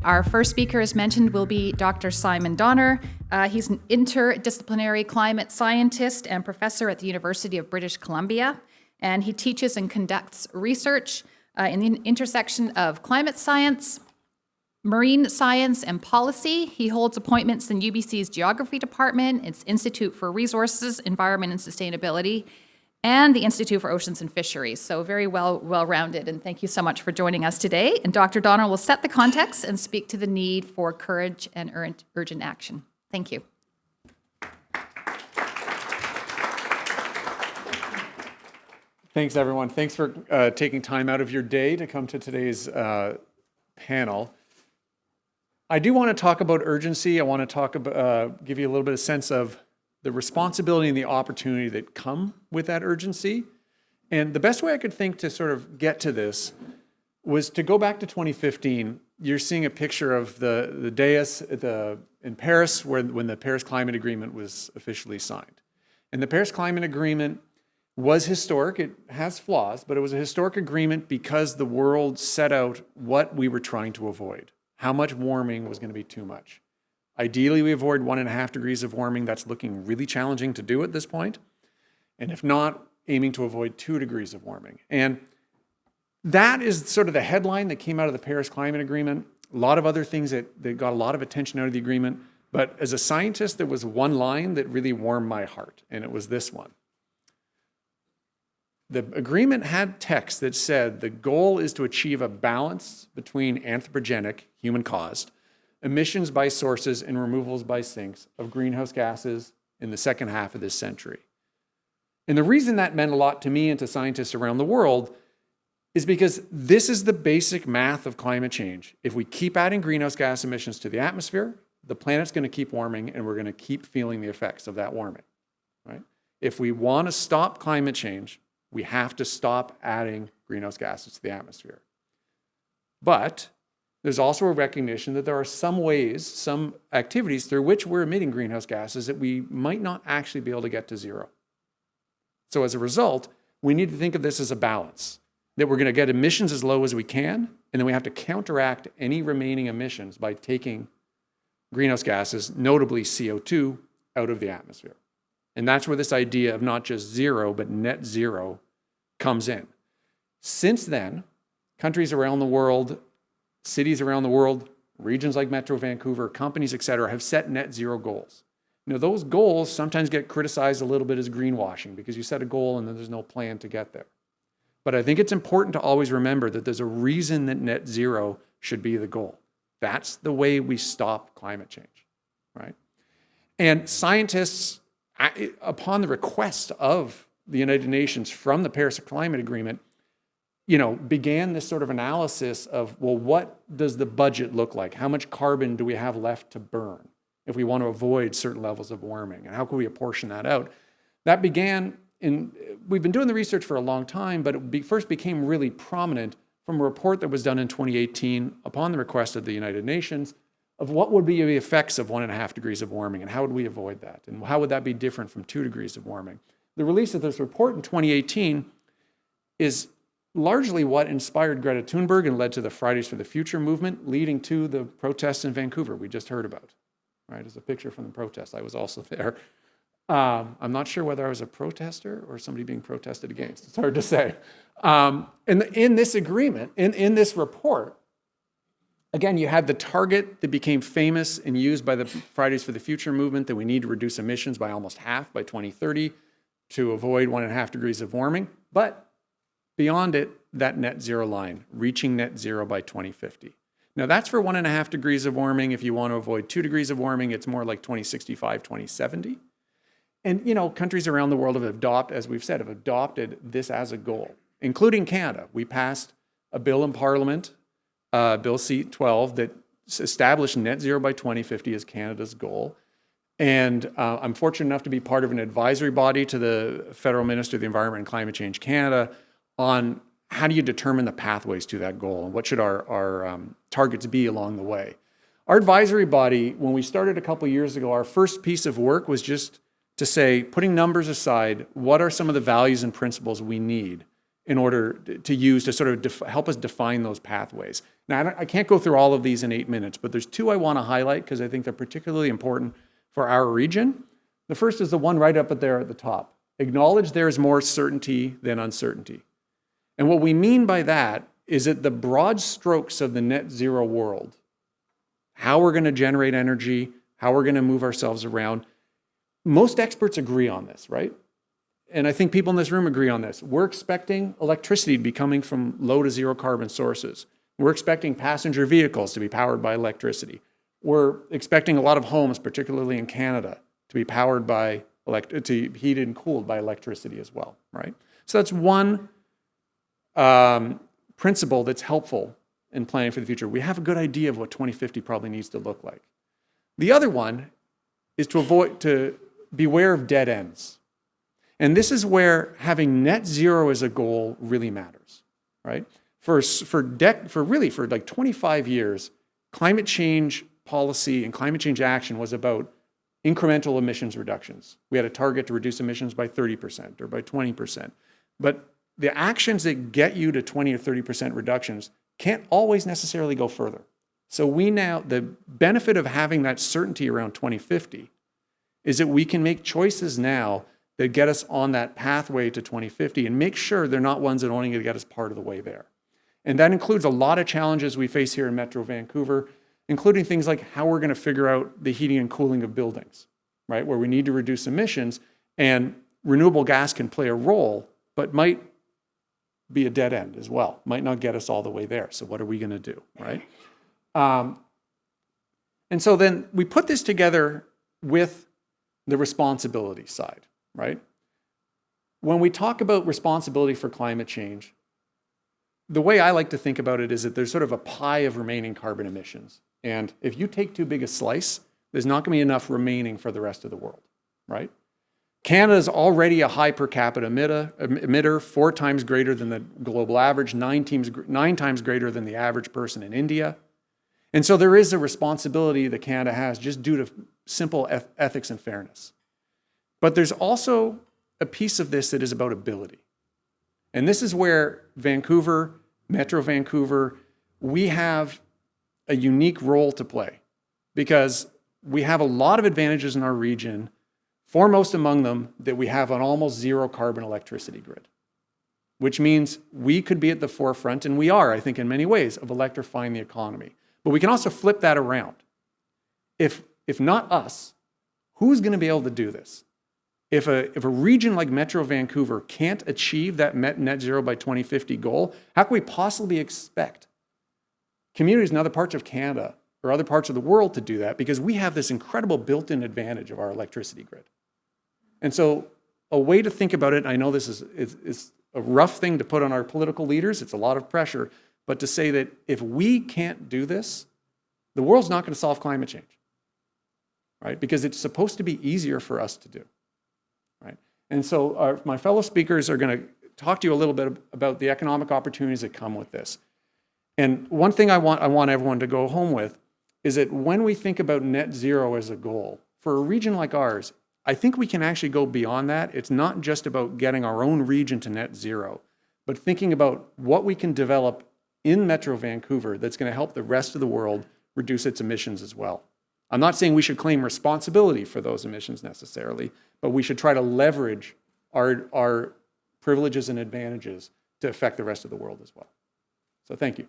Our first speaker, as mentioned, will be Dr. Simon Donner. He's an interdisciplinary climate scientist and professor at the University of British Columbia, and he teaches and conducts research in the intersection of climate science, marine science, and policy. He holds appointments in UBC's Geography Department, its Institute for Resources, Environment, and Sustainability, and the Institute for Oceans and Fisheries. So very well-rounded, and thank you so much for joining us today. And Dr. Donner will set the context and speak to the need for courage and urgent action. Thank you. Thanks, everyone. Thanks for taking time out of your day to come to today's panel. I do want to talk about urgency. I want to talk about, give you a little bit of sense of the responsibility and the opportunity that come with that urgency. And the best way I could think to sort of get to this was to go back to 2015. You're seeing a picture of the dais in Paris when the Paris Climate Agreement was officially signed. And the Paris Climate Agreement was historic. It has flaws, but it was a historic agreement because the world set out what we were trying to avoid. How much warming was going to be too much. Ideally, we avoid 1.5 degrees of warming. That's looking really challenging to do at this point. And if not, aiming to avoid 2 degrees of warming. And that is sort of the headline that came out of the Paris Climate Agreement. A lot of other things that got a lot of attention out of the agreement. But as a scientist, there was one line that really warmed my heart, and it was this one. The agreement had text that said the goal is to achieve a balance between anthropogenic, human-caused, emissions by sources and removals by sinks of greenhouse gases in the second half of this century. And the reason that meant a lot to me and to scientists around the world is because this is the basic math of climate change. If we keep adding greenhouse gas emissions to the atmosphere, the planet's going to keep warming and we're going to keep feeling the effects of that warming, right? If we want to stop climate change, we have to stop adding greenhouse gases to the atmosphere. But there's also a recognition that there are some ways, some activities through which we're emitting greenhouse gases that we might not actually be able to get to zero. So as a result, we need to think of this as a balance, that we're going to get emissions as low as we can, and then we have to counteract any remaining emissions by taking greenhouse gases, notably CO2, out of the atmosphere. And that's where this idea of not just zero, but net zero comes in. Since then, countries around the world, cities around the world, regions like Metro Vancouver, companies, et cetera, have set net zero goals. Now, those goals sometimes get criticized a little bit as greenwashing because you set a goal and then there's no plan to get there. But I think it's important to always remember that there's a reason that net zero should be the goal. That's the way we stop climate change, right? And scientists, upon the request of the United Nations from the Paris Climate Agreement, began this sort of analysis of, well, what does the budget look like? How much carbon do we have left to burn if we want to avoid certain levels of warming? And how can we apportion that out? That began we've been doing the research for a long time, but it first became really prominent from a report that was done in 2018 upon the request of the United Nations of what would be the effects of 1.5 degrees of warming and how would we avoid that? And how would that be different from 2 degrees of warming? The release of this report in 2018 is largely what inspired Greta Thunberg and led to the Fridays for the Future movement, leading to the protests in Vancouver we just heard about, right? There's a picture from the protest. I was also there. I'm not sure whether I was a protester or somebody being protested against. It's hard to say. In this agreement, in this report, again, you had the target that became famous and used by the Fridays for the Future movement that we need to reduce emissions by almost half by 2030 to avoid 1.5 degrees of warming. But beyond it, that net zero line, reaching net zero by 2050. Now that's for 1.5 degrees of warming. If you want to avoid 2 degrees of warming, it's more like 2065, 2070. And countries around the world have adopted this as a goal, including Canada. We passed a bill in Parliament, Bill C-12, that established net zero by 2050 as Canada's goal. And I'm fortunate enough to be part of an advisory body to the Federal Minister of the Environment and Climate Change Canada on how do you determine the pathways to that goal and what should our targets be along the way. Our advisory body, when we started a couple years ago, our first piece of work was just to say, putting numbers aside, what are some of the values and principles we need in order to use to sort of help us define those pathways. Now, I can't go through all of these in 8 minutes, but there's two I want to highlight because I think they're particularly important for our region. The first is the one right up there at the top. Acknowledge there is more certainty than uncertainty. And what we mean by that is that the broad strokes of the net zero world, how we're going to generate energy, how we're going to move ourselves around, most experts agree on this, right? And I think people in this room agree on this. We're expecting electricity to be coming from low to zero carbon sources. We're expecting passenger vehicles to be powered by electricity. We're expecting a lot of homes, particularly in Canada, to be powered by heated and cooled by electricity as well, right? So that's one principle that's helpful in planning for the future. We have a good idea of what 2050 probably needs to look like. The other one is to beware of dead ends. And this is where having net zero as a goal really matters, right? For like 25 years, climate change policy and climate change action was about incremental emissions reductions. We had a target to reduce emissions by 30% or by 20%. But the actions that get you to 20 or 30% reductions can't always necessarily go further. So the benefit of having that certainty around 2050 is that we can make choices now that get us on that pathway to 2050 and make sure they're not ones that are only going to get us part of the way there. And that includes a lot of challenges we face here in Metro Vancouver, including things like how we're going to figure out the heating and cooling of buildings, right? Where we need to reduce emissions, and renewable gas can play a role, but might be a dead end as well, might not get us all the way there. So what are we going to do, right? And so then we put this together with the responsibility side, right? When we talk about responsibility for climate change, the way I like to think about it is that there's sort of a pie of remaining carbon emissions. And if you take too big a slice, there's not going to be enough remaining for the rest of the world, right? Canada is already a high per capita emitter, 4 times greater than the global average, 9 times greater than the average person in India. And so there is a responsibility that Canada has just due to simple ethics and fairness. But there's also a piece of this that is about ability. And this is where Vancouver, Metro Vancouver, we have a unique role to play because we have a lot of advantages in our region, foremost among them that we have an almost zero carbon electricity grid, which means we could be at the forefront, and we are, I think, in many ways, of electrifying the economy. But we can also flip that around. If not us, who's going to be able to do this? If a region like Metro Vancouver can't achieve that net zero by 2050 goal, how can we possibly expect communities in other parts of Canada or other parts of the world to do that? Because we have this incredible built-in advantage of our electricity grid. And so a way to think about it, I know this is a rough thing to put on our political leaders, it's a lot of pressure, but to say that if we can't do this, the world's not going to solve climate change, right? Because it's supposed to be easier for us to do. Right? And so my fellow speakers are going to talk to you a little bit about the economic opportunities that come with this. And one thing I want everyone to go home with is that when we think about net zero as a goal, for a region like ours, I think we can actually go beyond that. It's not just about getting our own region to net zero, but thinking about what we can develop in Metro Vancouver that's going to help the rest of the world reduce its emissions as well. I'm not saying we should claim responsibility for those emissions necessarily, but we should try to leverage our privileges and advantages to affect the rest of the world as well. So thank you.